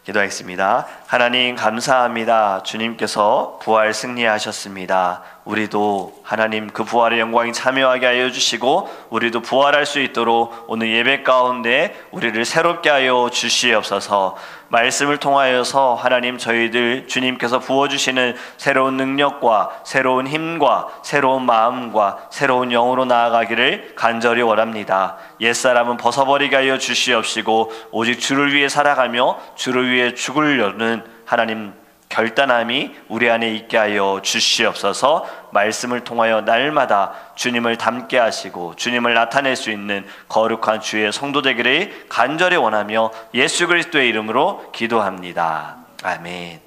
기도하겠습니다. 하나님 감사합니다. 주님께서 부활 승리하셨습니다. 우리도 하나님 그 부활의 영광에 참여하게 하여 주시고 우리도 부활할 수 있도록 오늘 예배 가운데 우리를 새롭게 하여 주시옵소서. 말씀을 통하여서 하나님 저희들 주님께서 부어주시는 새로운 능력과 새로운 힘과 새로운 마음과 새로운 영으로 나아가기를 간절히 원합니다. 옛사람은 벗어버리게 하여 주시옵시고 오직 주를 위해 살아가며 주를 위해 죽으려는 하나님 결단함이 우리 안에 있게 하여 주시옵소서. 말씀을 통하여 날마다 주님을 닮게 하시고 주님을 나타낼 수 있는 거룩한 주의 성도 되기를 간절히 원하며 예수 그리스도의 이름으로 기도합니다. 아멘.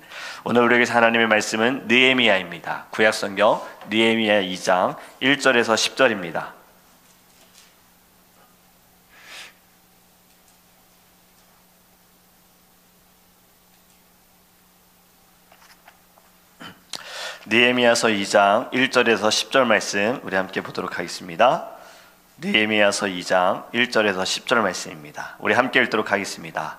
오늘 우리에게 하나님의 말씀은 느헤미야입니다. 구약성경 느헤미야 2장 1절에서 10절입니다. 느헤미야서 2장 1절에서 10절 말씀 우리 함께 보도록 하겠습니다. 느헤미야서 2장 1절에서 10절 말씀입니다. 우리 함께 읽도록 하겠습니다.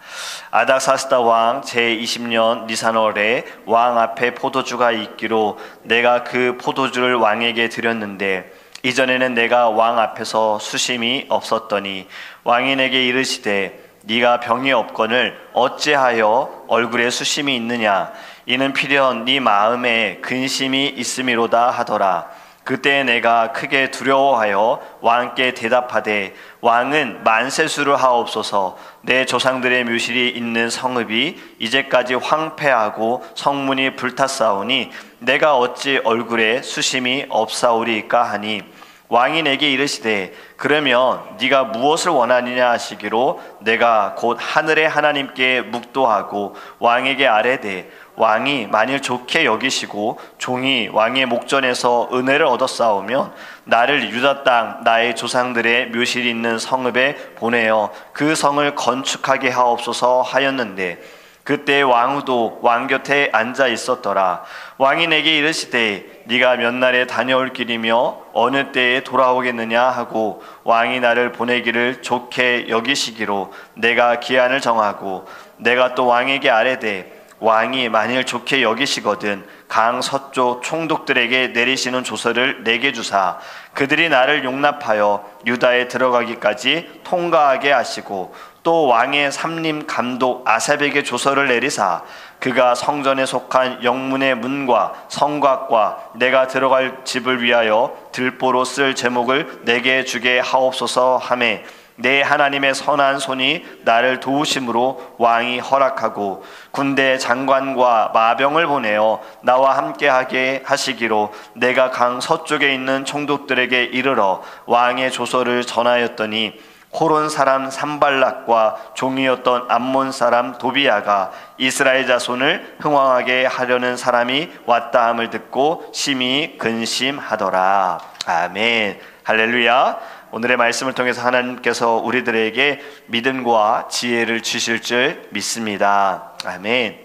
아닥사스다 왕 제20년 니산월에 왕 앞에 포도주가 있기로 내가 그 포도주를 왕에게 드렸는데 이전에는 내가 왕 앞에서 수심이 없었더니 왕이 내게 이르시되 네가 병이 없거늘 어찌하여 얼굴에 수심이 있느냐 이는 필연 네 마음에 근심이 있음이로다 하더라. 그때 내가 크게 두려워하여 왕께 대답하되 왕은 만세수를 하옵소서. 내 조상들의 묘실이 있는 성읍이 이제까지 황폐하고 성문이 불탔사오니 내가 어찌 얼굴에 수심이 없사오리까 하니 왕이 내게 이르시되 그러면 네가 무엇을 원하느냐 하시기로 내가 곧 하늘의 하나님께 묵도하고 왕에게 아뢰되 왕이 만일 좋게 여기시고 종이 왕의 목전에서 은혜를 얻었사오면 나를 유다 땅 나의 조상들의 묘실이 있는 성읍에 보내어 그 성을 건축하게 하옵소서 하였는데 그때 왕후도 왕 곁에 앉아 있었더라. 왕이 내게 이르시되 네가 몇 날에 다녀올 길이며 어느 때에 돌아오겠느냐 하고 왕이 나를 보내기를 좋게 여기시기로 내가 기한을 정하고 내가 또 왕에게 아뢰되 왕이 만일 좋게 여기시거든 강 서쪽 총독들에게 내리시는 조서를 내게 주사 그들이 나를 용납하여 유다에 들어가기까지 통과하게 하시고 또 왕의 삼림 감독 아삽에게 조서를 내리사 그가 성전에 속한 영문의 문과 성곽과 내가 들어갈 집을 위하여 들보로 쓸 제목을 내게 주게 하옵소서 하매 내 하나님의 선한 손이 나를 도우심으로 왕이 허락하고 군대 장관과 마병을 보내어 나와 함께하게 하시기로 내가 강 서쪽에 있는 총독들에게 이르러 왕의 조서를 전하였더니 호론 사람 산발락과 종이었던 암몬 사람 도비야가 이스라엘 자손을 흥왕하게 하려는 사람이 왔다 함을 듣고 심히 근심하더라. 아멘. 할렐루야. 오늘의 말씀을 통해서 하나님께서 우리들에게 믿음과 지혜를 주실 줄 믿습니다. 아멘.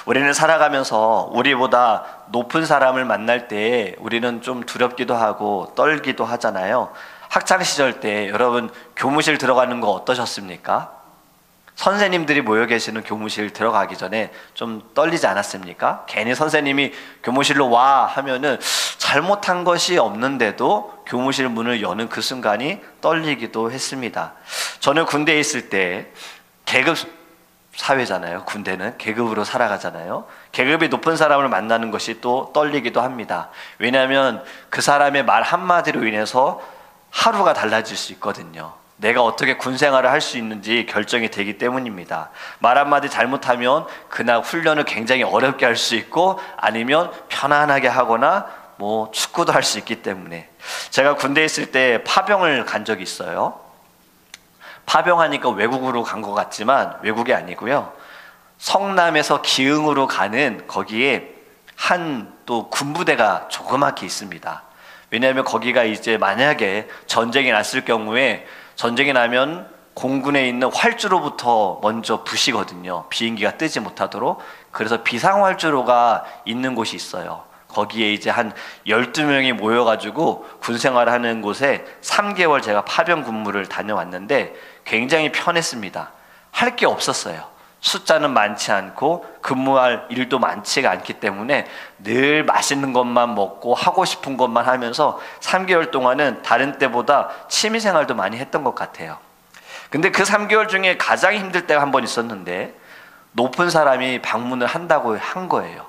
우리는 살아가면서 우리보다 높은 사람을 만날 때 우리는 좀 두렵기도 하고 떨기도 하잖아요. 학창시절 때 여러분 교무실 들어가는 거 어떠셨습니까? 선생님들이 모여 계시는 교무실 들어가기 전에 좀 떨리지 않았습니까? 괜히 선생님이 교무실로 와 하면은 잘못한 것이 없는데도 교무실 문을 여는 그 순간이 떨리기도 했습니다. 저는 군대에 있을 때 계급 사회잖아요. 군대는 계급으로 살아가잖아요. 계급이 높은 사람을 만나는 것이 또 떨리기도 합니다. 왜냐하면 그 사람의 말 한마디로 인해서 하루가 달라질 수 있거든요. 내가 어떻게 군 생활을 할 수 있는지 결정이 되기 때문입니다. 말 한마디 잘못하면 그날 훈련을 굉장히 어렵게 할 수 있고 아니면 편안하게 하거나 뭐 축구도 할 수 있기 때문에 제가 군대에 있을 때 파병을 간 적이 있어요. 파병하니까 외국으로 간 것 같지만 외국이 아니고요. 성남에서 기흥으로 가는 거기에 한 또 군부대가 조그맣게 있습니다. 왜냐하면 거기가 이제 만약에 전쟁이 났을 경우에 전쟁이 나면 공군에 있는 활주로부터 먼저 부시거든요. 비행기가 뜨지 못하도록. 그래서 비상활주로가 있는 곳이 있어요. 거기에 이제 한 12명이 모여가지고 군생활을 하는 곳에 3개월 제가 파병 근무를 다녀왔는데 굉장히 편했습니다. 할 게 없었어요. 숫자는 많지 않고 근무할 일도 많지가 않기 때문에 늘 맛있는 것만 먹고 하고 싶은 것만 하면서 3개월 동안은 다른 때보다 취미생활도 많이 했던 것 같아요. 근데 그 3개월 중에 가장 힘들 때가 한 번 있었는데 높은 사람이 방문을 한다고 한 거예요.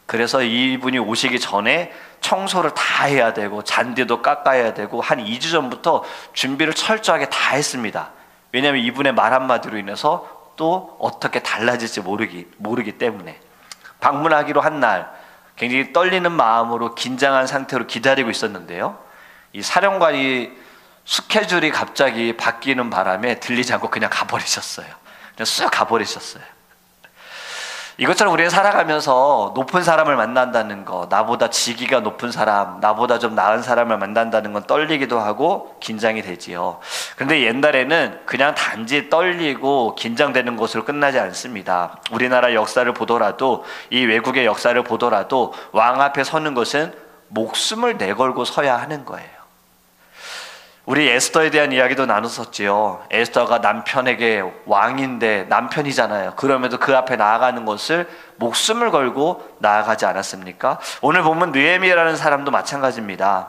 그래서 이분이 오시기 전에 청소를 다 해야 되고 잔디도 깎아야 되고 한 2주 전부터 준비를 철저하게 다 했습니다. 왜냐하면 이분의 말 한마디로 인해서 또 어떻게 달라질지 모르기 때문에. 방문하기로 한 날 굉장히 떨리는 마음으로 긴장한 상태로 기다리고 있었는데요, 이 사령관이 스케줄이 갑자기 바뀌는 바람에 들리지 않고 그냥 가버리셨어요. 그냥 쑥 가버리셨어요. 이것처럼 우리는 살아가면서 높은 사람을 만난다는 거, 나보다 직위가 높은 사람, 나보다 좀 나은 사람을 만난다는 건 떨리기도 하고 긴장이 되지요. 그런데 옛날에는 그냥 단지 떨리고 긴장되는 것으로 끝나지 않습니다. 우리나라 역사를 보더라도, 이 외국의 역사를 보더라도 왕 앞에 서는 것은 목숨을 내걸고 서야 하는 거예요. 우리 에스더에 대한 이야기도 나눴었지요. 에스더가 남편에게 왕인데 남편이잖아요. 그럼에도 그 앞에 나아가는 것을 목숨을 걸고 나아가지 않았습니까? 오늘 보면 느헤미야라는 사람도 마찬가지입니다.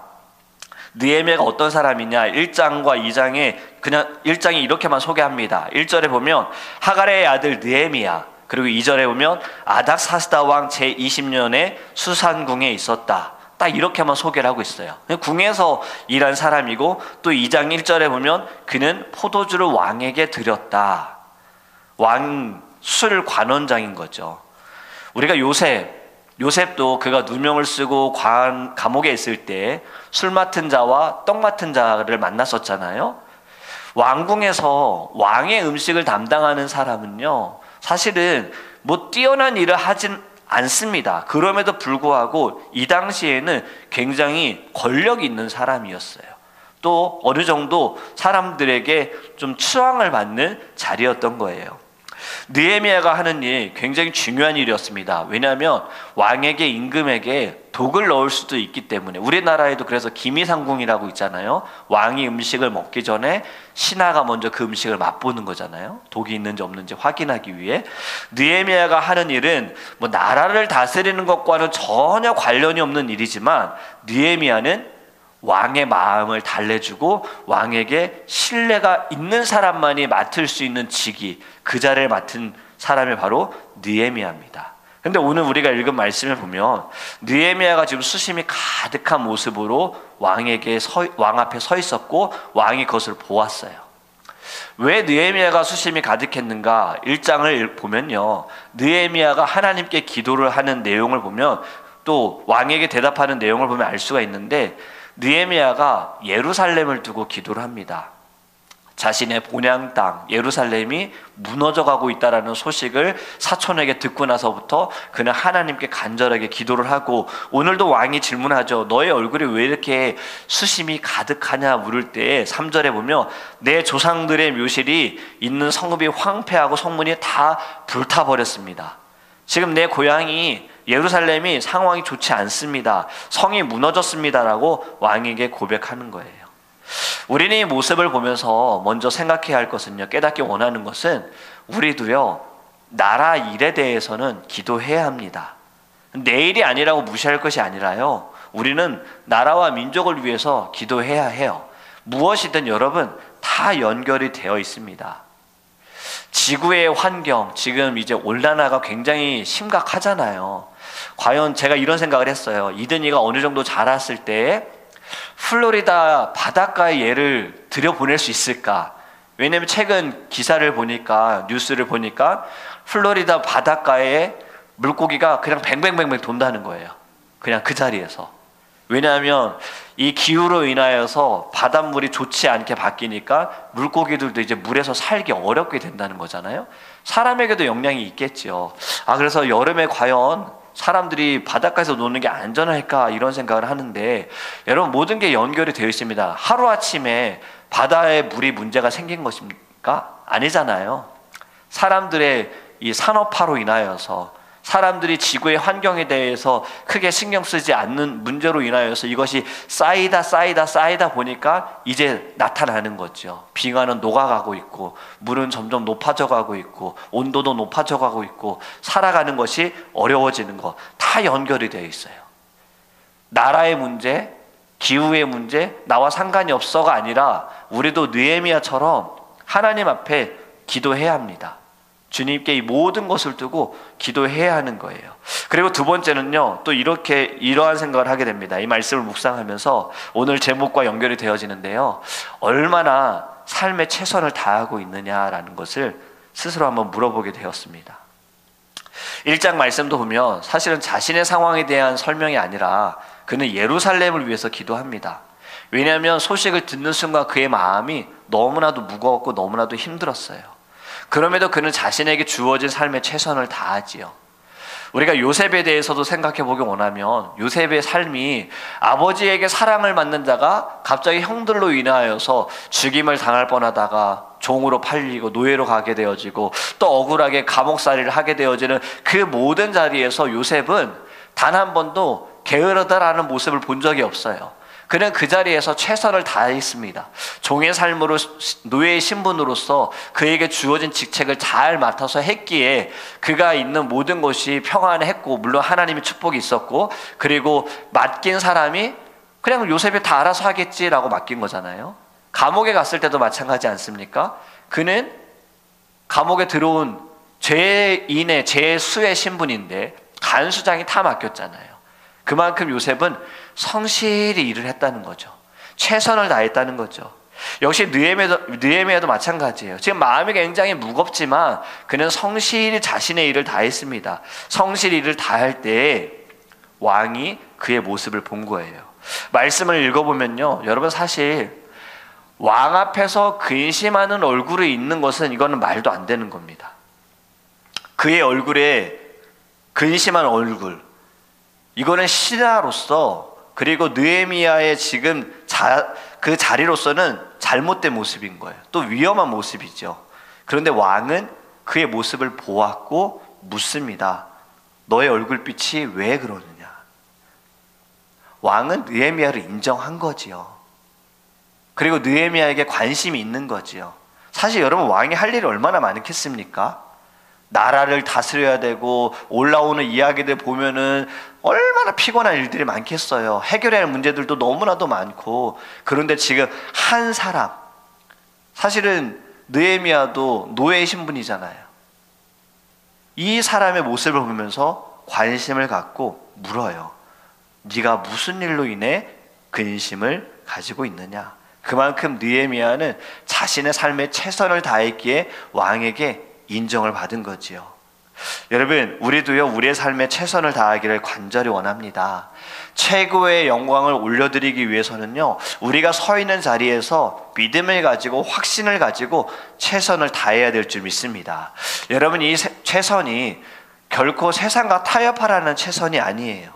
느헤미야가 어떤 사람이냐, 1장과 2장에 그냥 1장이 이렇게만 소개합니다. 1절에 보면 하갈의 아들 느헤미야, 그리고 2절에 보면 아닥사스다 왕 제20년에 수산궁에 있었다. 딱 이렇게만 소개를 하고 있어요. 궁에서 일한 사람이고, 또 2장 1절에 보면 그는 포도주를 왕에게 드렸다. 왕 술 관원장인 거죠. 우리가 요셉도 그가 누명을 쓰고 감옥에 있을 때 술 맡은 자와 떡 맡은 자를 만났었잖아요. 왕궁에서 왕의 음식을 담당하는 사람은요, 사실은 뭐 뛰어난 일을 하진 않습니다. 그럼에도 불구하고 이 당시에는 굉장히 권력이 있는 사람이었어요. 또 어느 정도 사람들에게 좀 추앙을 받는 자리였던 거예요. 느헤미야가 하는 일 굉장히 중요한 일이었습니다. 왜냐하면 왕에게, 임금에게 독을 넣을 수도 있기 때문에. 우리나라에도 그래서 기미상궁이라고 있잖아요. 왕이 음식을 먹기 전에 신하가 먼저 그 음식을 맛보는 거잖아요. 독이 있는지 없는지 확인하기 위해. 느헤미야가 하는 일은 뭐 나라를 다스리는 것과는 전혀 관련이 없는 일이지만, 느헤미야는 왕의 마음을 달래주고 왕에게 신뢰가 있는 사람만이 맡을 수 있는 직위, 그 자리를 맡은 사람이 바로 느헤미야입니다. 근데 오늘 우리가 읽은 말씀을 보면 느헤미야가 지금 수심이 가득한 모습으로 왕 앞에 서 있었고, 왕이 그것을 보았어요. 왜 느헤미야가 수심이 가득했는가? 1장을 보면요, 느헤미야가 하나님께 기도를 하는 내용을 보면, 또 왕에게 대답하는 내용을 보면 알 수가 있는데, 느헤미야가 예루살렘을 두고 기도를 합니다. 자신의 본향 땅 예루살렘이 무너져가고 있다라는 소식을 사촌에게 듣고 나서부터 그는 하나님께 간절하게 기도를 하고, 오늘도 왕이 질문하죠. 너의 얼굴이 왜 이렇게 수심이 가득하냐 물을 때 3절에 보면 내 조상들의 묘실이 있는 성읍이 황폐하고 성문이 다 불타버렸습니다. 지금 내 고향이 예루살렘이 상황이 좋지 않습니다. 성이 무너졌습니다라고 왕에게 고백하는 거예요. 우리는 이 모습을 보면서 먼저 생각해야 할 것은요, 깨닫기 원하는 것은 우리도요, 나라 일에 대해서는 기도해야 합니다. 내 일이 아니라고 무시할 것이 아니라요, 우리는 나라와 민족을 위해서 기도해야 해요. 무엇이든 여러분 다 연결이 되어 있습니다. 지구의 환경, 지금 이제 온난화가 굉장히 심각하잖아요. 과연 제가 이런 생각을 했어요. 이든이가 어느 정도 자랐을 때 플로리다 바닷가에 얘를 들여보낼 수 있을까? 왜냐면 최근 기사를 보니까, 뉴스를 보니까 플로리다 바닷가에 물고기가 그냥 뱅뱅뱅뱅 돈다는 거예요. 그냥 그 자리에서. 왜냐하면 이 기후로 인하여서 바닷물이 좋지 않게 바뀌니까 물고기들도 이제 물에서 살기 어렵게 된다는 거잖아요. 사람에게도 영향이 있겠죠. 그래서 여름에 과연 사람들이 바닷가에서 노는 게 안전할까, 이런 생각을 하는데, 여러분 모든 게 연결이 되어 있습니다. 하루아침에 바다에 물이 문제가 생긴 것입니까? 아니잖아요. 사람들의 이 산업화로 인하여서 사람들이 지구의 환경에 대해서 크게 신경 쓰지 않는 문제로 인하여서 이것이 쌓이다 보니까 이제 나타나는 거죠. 빙하는 녹아가고 있고 물은 점점 높아져 가고 있고 온도도 높아져 가고 있고 살아가는 것이 어려워지는 것, 다 연결이 되어 있어요. 나라의 문제, 기후의 문제, 나와 상관이 없어가 아니라 우리도 느헤미야처럼 하나님 앞에 기도해야 합니다. 주님께 이 모든 것을 두고 기도해야 하는 거예요. 그리고 두 번째는요, 또 이러한 생각을 하게 됩니다. 이 말씀을 묵상하면서 오늘 제목과 연결이 되어지는데요, 얼마나 삶에 최선을 다하고 있느냐라는 것을 스스로 한번 물어보게 되었습니다. 1장 말씀도 보면 사실은 자신의 상황에 대한 설명이 아니라 그는 예루살렘을 위해서 기도합니다. 왜냐하면 소식을 듣는 순간 그의 마음이 너무나도 무거웠고 너무나도 힘들었어요. 그럼에도 그는 자신에게 주어진 삶에 최선을 다하지요. 우리가 요셉에 대해서도 생각해 보기 원하면 요셉의 삶이 아버지에게 사랑을 받는 자가 갑자기 형들로 인하여서 죽임을 당할 뻔하다가 종으로 팔리고 노예로 가게 되어지고 또 억울하게 감옥살이를 하게 되어지는 그 모든 자리에서 요셉은 단 한 번도 게으르다라는 모습을 본 적이 없어요. 그는 그 자리에서 최선을 다했습니다. 종의 삶으로, 노예의 신분으로서 그에게 주어진 직책을 잘 맡아서 했기에 그가 있는 모든 것이 평안했고, 물론 하나님의 축복이 있었고, 그리고 맡긴 사람이 그냥 요셉이 다 알아서 하겠지라고 맡긴 거잖아요. 감옥에 갔을 때도 마찬가지 않습니까? 그는 감옥에 들어온 죄인의 죄수의 신분인데 간수장이 다 맡겼잖아요. 그만큼 요셉은 성실히 일을 했다는 거죠. 최선을 다했다는 거죠. 역시 느헤미야도 마찬가지예요. 지금 마음이 굉장히 무겁지만 그는 성실히 자신의 일을 다했습니다. 성실히 일을 다할 때 왕이 그의 모습을 본 거예요. 말씀을 읽어보면요, 여러분 사실 왕 앞에서 근심하는 얼굴이 있는 것은 이거는 말도 안 되는 겁니다. 그의 얼굴에 근심한 얼굴, 이거는 신하로서, 그리고 느헤미야의 지금 그 자리로서는 잘못된 모습인 거예요. 또 위험한 모습이죠. 그런데 왕은 그의 모습을 보았고 묻습니다. 너의 얼굴빛이 왜 그러느냐? 왕은 느헤미야를 인정한 거지요. 그리고 느헤미야에게 관심이 있는 거지요. 사실 여러분, 왕이 할 일이 얼마나 많겠습니까? 나라를 다스려야 되고 올라오는 이야기들 보면은 얼마나 피곤한 일들이 많겠어요. 해결해야 할 문제들도 너무나도 많고. 그런데 지금 한 사람, 사실은 느헤미야도 노예의 신분이잖아요. 이 사람의 모습을 보면서 관심을 갖고 물어요. 네가 무슨 일로 인해 근심을 가지고 있느냐? 그만큼 느헤미야는 자신의 삶에 최선을 다했기에 왕에게 인정을 받은 거지요. 여러분, 우리도요, 우리의 삶에 최선을 다하기를 간절히 원합니다. 최고의 영광을 올려드리기 위해서는요, 우리가 서 있는 자리에서 믿음을 가지고 확신을 가지고 최선을 다해야 될 줄 믿습니다. 여러분, 이 최선이 결코 세상과 타협하라는 최선이 아니에요.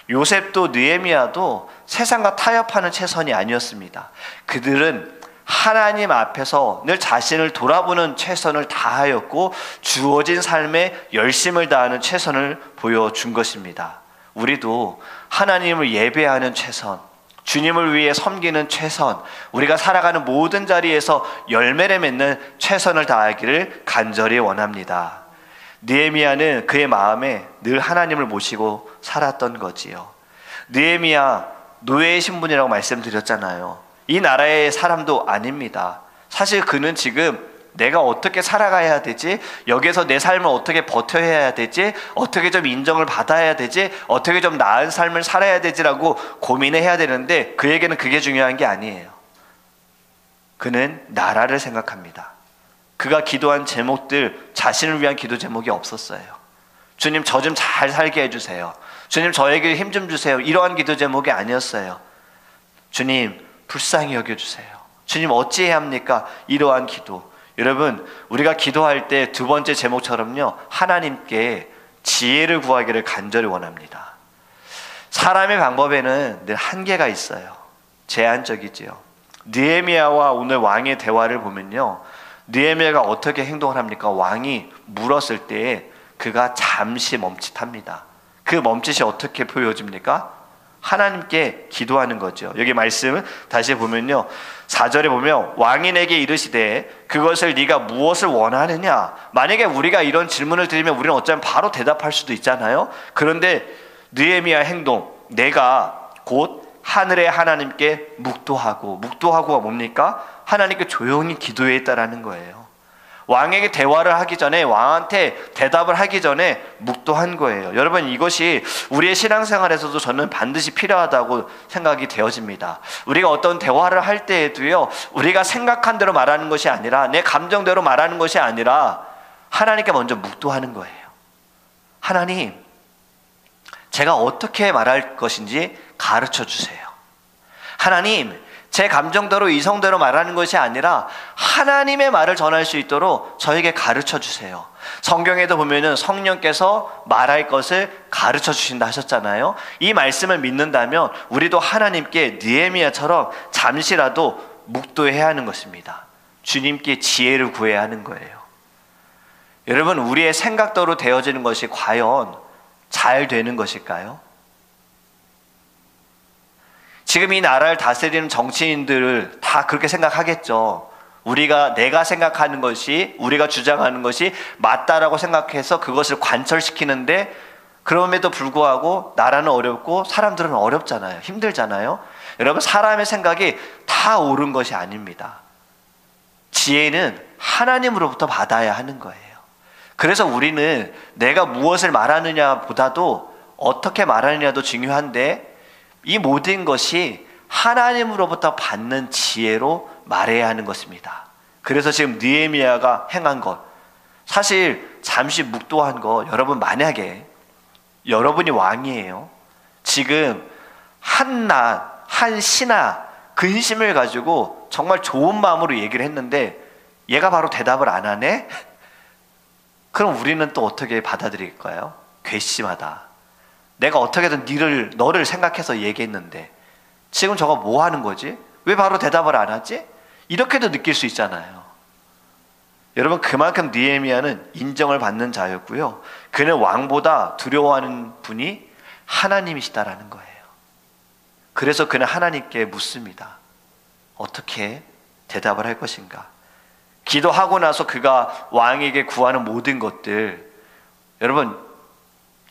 요셉도 느헤미야도 세상과 타협하는 최선이 아니었습니다. 그들은 하나님 앞에서 늘 자신을 돌아보는 최선을 다하였고 주어진 삶에 열심을 다하는 최선을 보여준 것입니다. 우리도 하나님을 예배하는 최선, 주님을 위해 섬기는 최선, 우리가 살아가는 모든 자리에서 열매를 맺는 최선을 다하기를 간절히 원합니다. 느헤미야는 그의 마음에 늘 하나님을 모시고 살았던 거지요. 느헤미야 노예의 신분이라고 말씀드렸잖아요. 이 나라의 사람도 아닙니다. 사실 그는 지금 내가 어떻게 살아가야 되지? 여기서 내 삶을 어떻게 버텨야 되지? 어떻게 좀 인정을 받아야 되지? 어떻게 좀 나은 삶을 살아야 되지라고 고민을 해야 되는데 그에게는 그게 중요한 게 아니에요. 그는 나라를 생각합니다. 그가 기도한 제목들, 자신을 위한 기도 제목이 없었어요. 주님, 저 좀 잘 살게 해주세요. 주님, 저에게 힘 좀 주세요. 이러한 기도 제목이 아니었어요. 주님, 불쌍히 여겨주세요. 주님, 어찌해야 합니까? 이러한 기도. 여러분, 우리가 기도할 때 두 번째 제목처럼요, 하나님께 지혜를 구하기를 간절히 원합니다. 사람의 방법에는 늘 한계가 있어요. 제한적이지요. 느헤미야와 오늘 왕의 대화를 보면요, 느헤미야가 어떻게 행동을 합니까? 왕이 물었을 때 그가 잠시 멈칫합니다. 그 멈칫이 어떻게 보여집니까? 하나님께 기도하는 거죠. 여기 말씀 다시 보면요, 4절에 보면 왕이 내게 이르시되 그것을 네가 무엇을 원하느냐. 만약에 우리가 이런 질문을 드리면 우리는 어쩌면 바로 대답할 수도 있잖아요. 그런데 느헤미야 행동, 내가 곧 하늘의 하나님께 묵도하고가 뭡니까? 하나님께 조용히 기도했다라는 거예요. 왕에게 대화를 하기 전에, 왕한테 대답을 하기 전에 묵도한 거예요. 여러분, 이것이 우리의 신앙생활에서도 저는 반드시 필요하다고 생각이 되어집니다. 우리가 어떤 대화를 할 때에도요, 우리가 생각한 대로 말하는 것이 아니라, 내 감정대로 말하는 것이 아니라 하나님께 먼저 묵도하는 거예요. 하나님, 제가 어떻게 말할 것인지 가르쳐 주세요. 하나님, 제 감정대로 이성대로 말하는 것이 아니라 하나님의 말을 전할 수 있도록 저에게 가르쳐 주세요. 성경에도 보면은 성령께서 말할 것을 가르쳐 주신다 하셨잖아요. 이 말씀을 믿는다면 우리도 하나님께 느헤미야처럼 잠시라도 묵도해야 하는 것입니다. 주님께 지혜를 구해야 하는 거예요. 여러분, 우리의 생각대로 되어지는 것이 과연 잘 되는 것일까요? 지금 이 나라를 다스리는 정치인들을 다 그렇게 생각하겠죠. 내가 생각하는 것이, 우리가 주장하는 것이 맞다라고 생각해서 그것을 관철시키는데, 그럼에도 불구하고 나라는 어렵고 사람들은 어렵잖아요. 힘들잖아요. 여러분, 사람의 생각이 다 옳은 것이 아닙니다. 지혜는 하나님으로부터 받아야 하는 거예요. 그래서 우리는 내가 무엇을 말하느냐 보다도 어떻게 말하느냐도 중요한데, 이 모든 것이 하나님으로부터 받는 지혜로 말해야 하는 것입니다. 그래서 지금 느헤미야가 행한 것, 사실 잠시 묵도한 것, 여러분, 만약에 여러분이 왕이에요. 지금 한 신하 근심을 가지고 정말 좋은 마음으로 얘기를 했는데 얘가 바로 대답을 안 하네? 그럼 우리는 또 어떻게 받아들일까요? 괘씸하다. 내가 어떻게든 너를 생각해서 얘기했는데 지금 저거 뭐 하는 거지? 왜 바로 대답을 안 하지? 이렇게도 느낄 수 있잖아요. 여러분, 그만큼 느헤미야는 인정을 받는 자였고요, 그는 왕보다 두려워하는 분이 하나님이시다라는 거예요. 그래서 그는 하나님께 묻습니다. 어떻게 대답을 할 것인가? 기도하고 나서 그가 왕에게 구하는 모든 것들, 여러분,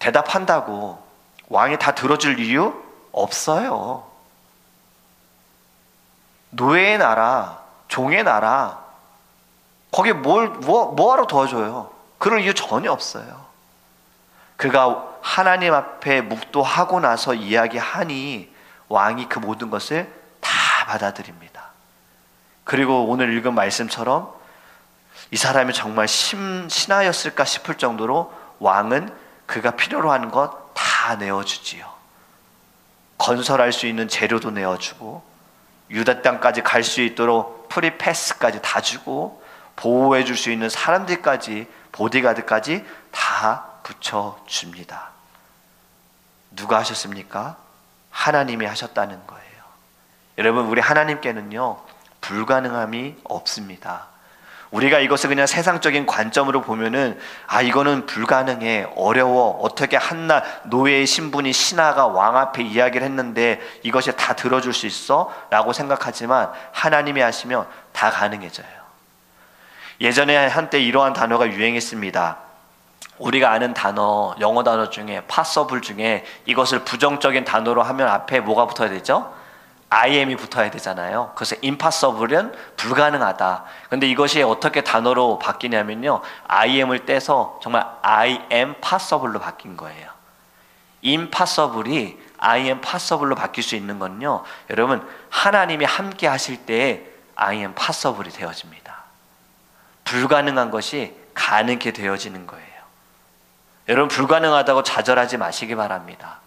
대답한다고 왕이 다 들어줄 이유 없어요. 노예의 나라, 종의 나라, 거기에 뭐하러 도와줘요? 그럴 이유 전혀 없어요. 그가 하나님 앞에 묵도하고 나서 이야기하니 왕이 그 모든 것을 다 받아들입니다. 그리고 오늘 읽은 말씀처럼 이 사람이 정말 신하였을까 싶을 정도로 왕은 그가 필요로 하는 것 다 내어주지요. 건설할 수 있는 재료도 내어주고, 유다 땅까지 갈 수 있도록 프리패스까지 다 주고, 보호해 줄 수 있는 사람들까지, 보디가드까지 다 붙여줍니다. 누가 하셨습니까? 하나님이 하셨다는 거예요. 여러분, 우리 하나님께는요, 불가능함이 없습니다. 우리가 이것을 그냥 세상적인 관점으로 보면은, 이거는 불가능해, 어려워, 어떻게 한낱 노예의 신분이 신하가 왕 앞에 이야기를 했는데 이것이 다 들어줄 수 있어? 라고 생각하지만 하나님이 하시면 다 가능해져요. 예전에 한때 이러한 단어가 유행했습니다. 우리가 아는 단어, 영어 단어 중에 possible 중에 이것을 부정적인 단어로 하면 앞에 뭐가 붙어야 되죠? IM이 붙어야 되잖아요. 그래서 impossible은 불가능하다. 근데 이것이 어떻게 단어로 바뀌냐면요, IM을 떼서 정말 I am possible로 바뀐 거예요. impossible이 I am possible로 바뀔 수 있는 건요, 여러분, 하나님이 함께 하실 때에 I am possible이 되어집니다. 불가능한 것이 가능하게 되어지는 거예요. 여러분, 불가능하다고 좌절하지 마시기 바랍니다.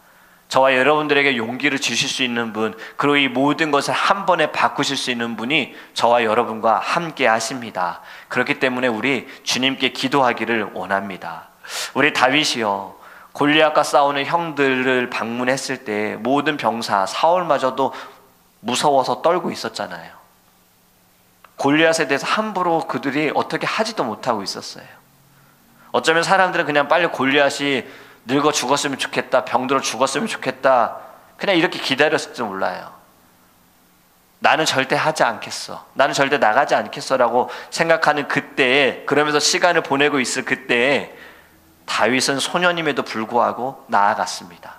저와 여러분들에게 용기를 주실 수 있는 분, 그리고 이 모든 것을 한 번에 바꾸실 수 있는 분이 저와 여러분과 함께 하십니다. 그렇기 때문에 우리 주님께 기도하기를 원합니다. 우리 다윗이요, 골리앗과 싸우는 형들을 방문했을 때 모든 병사 사울마저도 무서워서 떨고 있었잖아요. 골리앗에 대해서 함부로 그들이 어떻게 하지도 못하고 있었어요. 어쩌면 사람들은 그냥 빨리 골리앗이 늙어 죽었으면 좋겠다, 병들어 죽었으면 좋겠다, 그냥 이렇게 기다렸을지 몰라요. 나는 절대 하지 않겠어, 나는 절대 나가지 않겠어라고 생각하는 그때에, 그러면서 시간을 보내고 있을 그때에 다윗은 소년임에도 불구하고 나아갔습니다.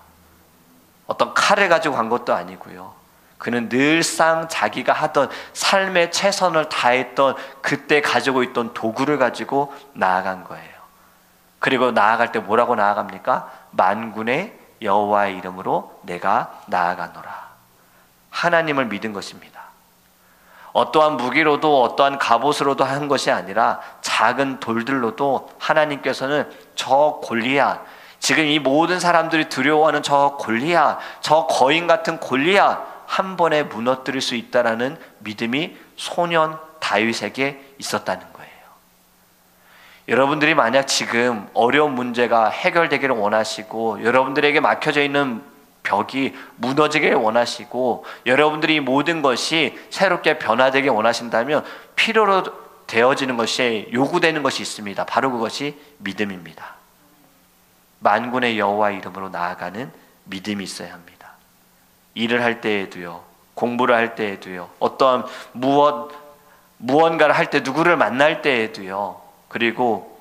어떤 칼을 가지고 간 것도 아니고요. 그는 늘상 자기가 하던 삶의 최선을 다했던 그때 가지고 있던 도구를 가지고 나아간 거예요. 그리고 나아갈 때 뭐라고 나아갑니까? 만군의 여호와의 이름으로 내가 나아가노라. 하나님을 믿은 것입니다. 어떠한 무기로도 어떠한 갑옷으로도 한 것이 아니라 작은 돌들로도 하나님께서는 저 골리앗, 지금 이 모든 사람들이 두려워하는 저 골리앗, 저 거인 같은 골리앗 한 번에 무너뜨릴 수 있다라는 믿음이 소년 다윗에게 있었다는 거예요. 여러분들이 만약 지금 어려운 문제가 해결되기를 원하시고, 여러분들에게 막혀져 있는 벽이 무너지기를 원하시고, 여러분들이 모든 것이 새롭게 변화되길 원하신다면 필요로 되어지는 것이, 요구되는 것이 있습니다. 바로 그것이 믿음입니다. 만군의 여호와의 이름으로 나아가는 믿음이 있어야 합니다. 일을 할 때에도요, 공부를 할 때에도요, 어떠한 무언가를 할 때, 누구를 만날 때에도요, 그리고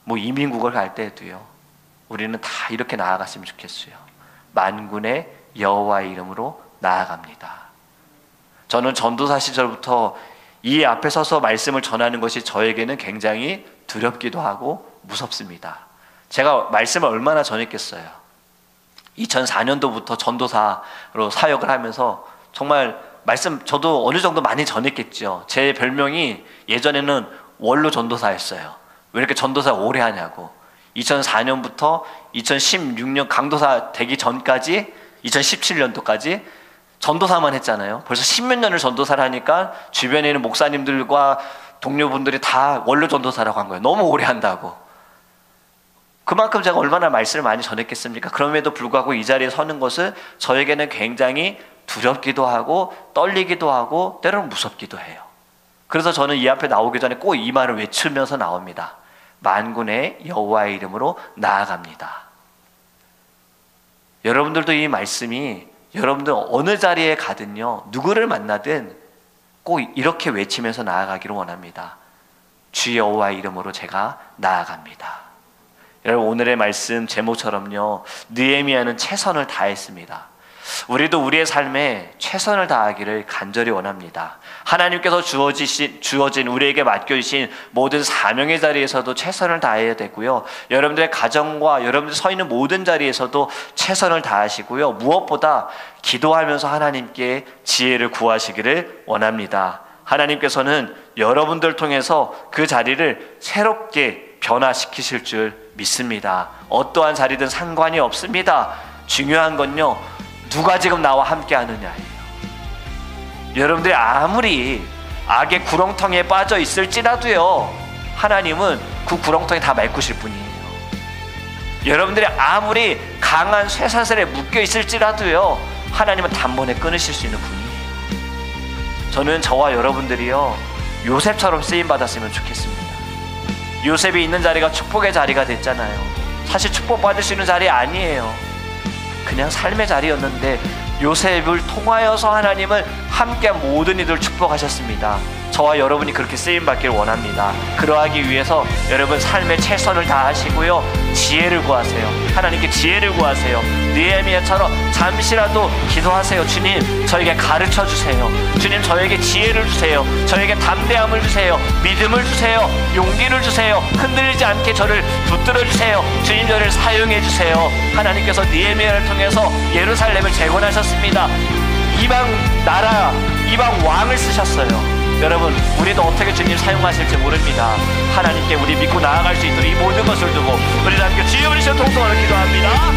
이민국을 갈 때에도요, 우리는 다 이렇게 나아갔으면 좋겠어요. 만군의 여호와의 이름으로 나아갑니다. 저는 전도사 시절부터 이 앞에 서서 말씀을 전하는 것이 저에게는 굉장히 두렵기도 하고 무섭습니다. 제가 말씀을 얼마나 전했겠어요. 2004년도부터 전도사로 사역을 하면서 정말 말씀 저도 어느 정도 많이 전했겠죠. 제 별명이 예전에는 원로 전도사였어요. 왜 이렇게 전도사 오래 하냐고. 2004년부터 2016년 강도사 되기 전까지 2017년도까지 전도사만 했잖아요. 벌써 10몇 년을 전도사를 하니까 주변에 있는 목사님들과 동료분들이 다 원로 전도사라고 한 거예요. 너무 오래 한다고. 그만큼 제가 얼마나 말씀을 많이 전했겠습니까? 그럼에도 불구하고 이 자리에 서는 것은 저에게는 굉장히 두렵기도 하고 떨리기도 하고 때로는 무섭기도 해요. 그래서 저는 이 앞에 나오기 전에 꼭 이 말을 외치면서 나옵니다. 만군의 여호와의 이름으로 나아갑니다. 여러분들도 이 말씀이 여러분들 어느 자리에 가든요, 누구를 만나든 꼭 이렇게 외치면서 나아가기를 원합니다. 주 여호와의 이름으로 제가 나아갑니다. 여러분, 오늘의 말씀 제목처럼요, 느헤미야는 최선을 다했습니다. 우리도 우리의 삶에 최선을 다하기를 간절히 원합니다. 하나님께서 주어진 우리에게 맡겨주신 모든 사명의 자리에서도 최선을 다해야 되고요, 여러분들의 가정과 여러분들 서 있는 모든 자리에서도 최선을 다하시고요, 무엇보다 기도하면서 하나님께 지혜를 구하시기를 원합니다. 하나님께서는 여러분들 통해서 그 자리를 새롭게 변화시키실 줄 믿습니다. 어떠한 자리든 상관이 없습니다. 중요한 건요, 누가 지금 나와 함께 하느냐예요. 여러분들이 아무리 악의 구렁텅이에 빠져 있을지라도요, 하나님은 그 구렁텅이 다 메꾸실 분이에요. 여러분들이 아무리 강한 쇠사슬에 묶여 있을지라도요, 하나님은 단번에 끊으실 수 있는 분이에요. 저는 저와 여러분들이요, 요셉처럼 쓰임받았으면 좋겠습니다. 요셉이 있는 자리가 축복의 자리가 됐잖아요. 사실 축복받을 수 있는 자리 아니에요. 그냥 삶의 자리였는데 요셉을 통하여서 하나님은 함께 모든 이들을 축복하셨습니다. 저와 여러분이 그렇게 쓰임받기를 원합니다. 그러하기 위해서 여러분 삶의 최선을 다하시고요, 지혜를 구하세요. 하나님께 지혜를 구하세요. 느헤미야처럼 잠시라도 기도하세요. 주님, 저에게 가르쳐 주세요. 주님, 저에게 지혜를 주세요. 저에게 담대함을 주세요. 믿음을 주세요. 용기를 주세요. 흔들리지 않게 저를 붙들어 주세요. 주님, 저를 사용해 주세요. 하나님께서 느헤미야를 통해서 예루살렘을 재건하셨습니다. 이방 나라, 이방 왕을 쓰셨어요. 여러분, 우리도 어떻게 주님 사용하실지 모릅니다. 하나님께 우리 믿고 나아갈 수 있도록 이 모든 것을 두고 우리 함께 주여 우리 시간 통성으로 기도합니다.